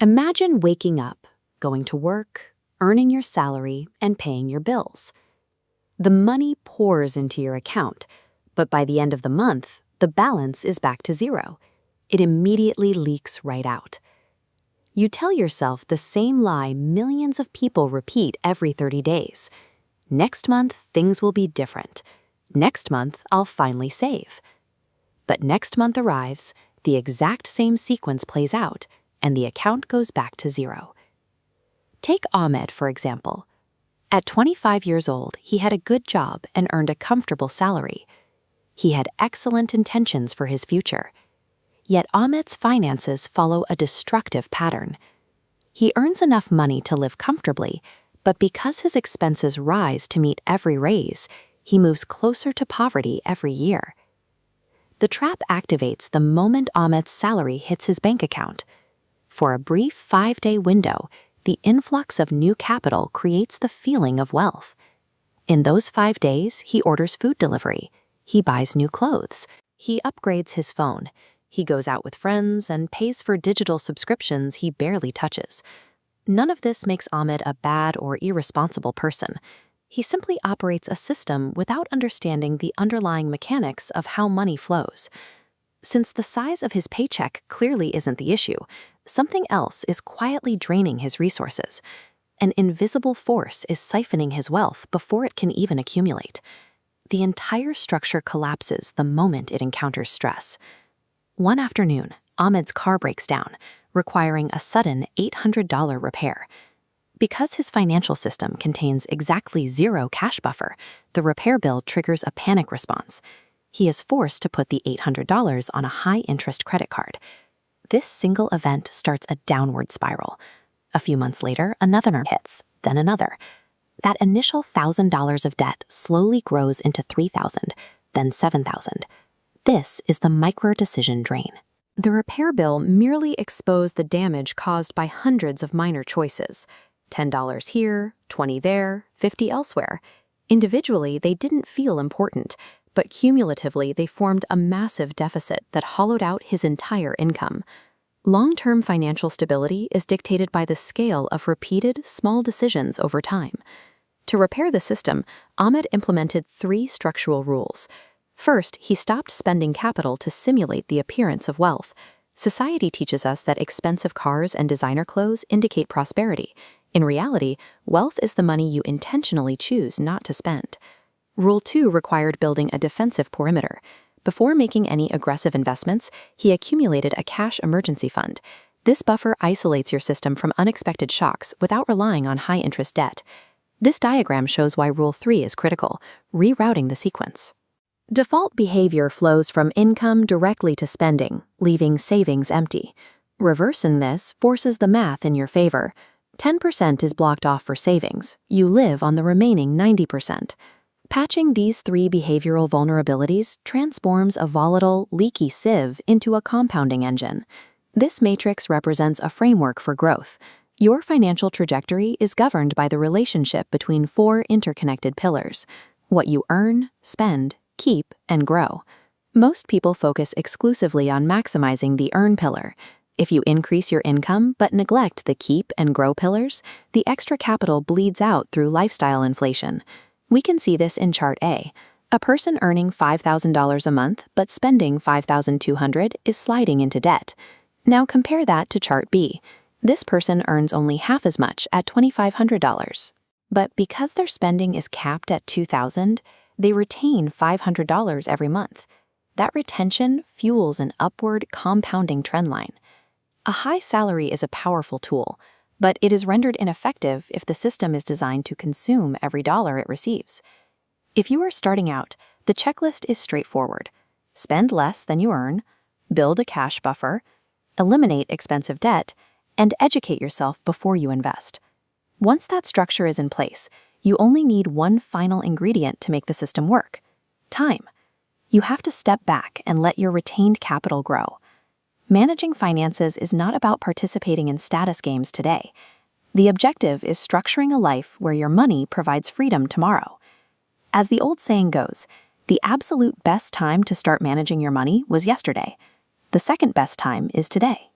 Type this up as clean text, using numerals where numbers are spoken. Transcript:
Imagine waking up, going to work, earning your salary, and paying your bills. The money pours into your account, but by the end of the month, the balance is back to zero. It immediately leaks right out. You tell yourself the same lie millions of people repeat every 30 days. Next month, things will be different. Next month, I'll finally save. But next month arrives, the exact same sequence plays out, and the account goes back to zero. Take Ahmed, for example. At 25 years old, he had a good job and earned a comfortable salary. He had excellent intentions for his future. Yet Ahmed's finances follow a destructive pattern. He earns enough money to live comfortably, but because his expenses rise to meet every raise, he moves closer to poverty every year. The trap activates the moment Ahmed's salary hits his bank account. For a brief 5-day window, the influx of new capital creates the feeling of wealth. In those 5 days, he orders food delivery. He buys new clothes. He upgrades his phone. He goes out with friends and pays for digital subscriptions he barely touches. None of this makes Ahmed a bad or irresponsible person. He simply operates a system without understanding the underlying mechanics of how money flows. Since the size of his paycheck clearly isn't the issue, something else is quietly draining his resources. An invisible force is siphoning his wealth before it can even accumulate. The entire structure collapses the moment it encounters stress. One afternoon, Ahmed's car breaks down, requiring a sudden $800 repair. Because his financial system contains exactly zero cash buffer, the repair bill triggers a panic response. He is forced to put the $800 on a high-interest credit card. This single event starts a downward spiral. A few months later, another hits, then another. That initial $1,000 of debt slowly grows into $3,000, then $7,000. This is the micro-decision drain. The repair bill merely exposed the damage caused by hundreds of minor choices. $10 here, $20 there, $50 elsewhere. Individually, they didn't feel important, but cumulatively they formed a massive deficit that hollowed out his entire income. Long-term financial stability is dictated by the scale of repeated, small decisions over time. To repair the system, Ahmed implemented 3 structural rules. First, he stopped spending capital to simulate the appearance of wealth. Society teaches us that expensive cars and designer clothes indicate prosperity. In reality, wealth is the money you intentionally choose not to spend. Rule 2 required building a defensive perimeter. Before making any aggressive investments, he accumulated a cash emergency fund. This buffer isolates your system from unexpected shocks without relying on high-interest debt. This diagram shows why Rule 3 is critical, rerouting the sequence. Default behavior flows from income directly to spending, leaving savings empty. Reversing this forces the math in your favor. 10% is blocked off for savings. You live on the remaining 90%. Patching these 3 behavioral vulnerabilities transforms a volatile, leaky sieve into a compounding engine. This matrix represents a framework for growth. Your financial trajectory is governed by the relationship between 4 interconnected pillars: what you earn, spend, keep, and grow. Most people focus exclusively on maximizing the earn pillar. If you increase your income but neglect the keep and grow pillars, the extra capital bleeds out through lifestyle inflation. We can see this in Chart A. A person earning $5,000 a month but spending $5,200 is sliding into debt. Now compare that to Chart B. This person earns only half as much at $2,500. But because their spending is capped at $2,000, they retain $500 every month. That retention fuels an upward compounding trendline. A high salary is a powerful tool, but it is rendered ineffective if the system is designed to consume every dollar it receives. If you are starting out, the checklist is straightforward. Spend less than you earn, build a cash buffer, eliminate expensive debt, and educate yourself before you invest. Once that structure is in place, you only need one final ingredient to make the system work: time. You have to step back and let your retained capital grow. Managing finances is not about participating in status games today. The objective is structuring a life where your money provides freedom tomorrow. As the old saying goes, the absolute best time to start managing your money was yesterday. The second best time is today.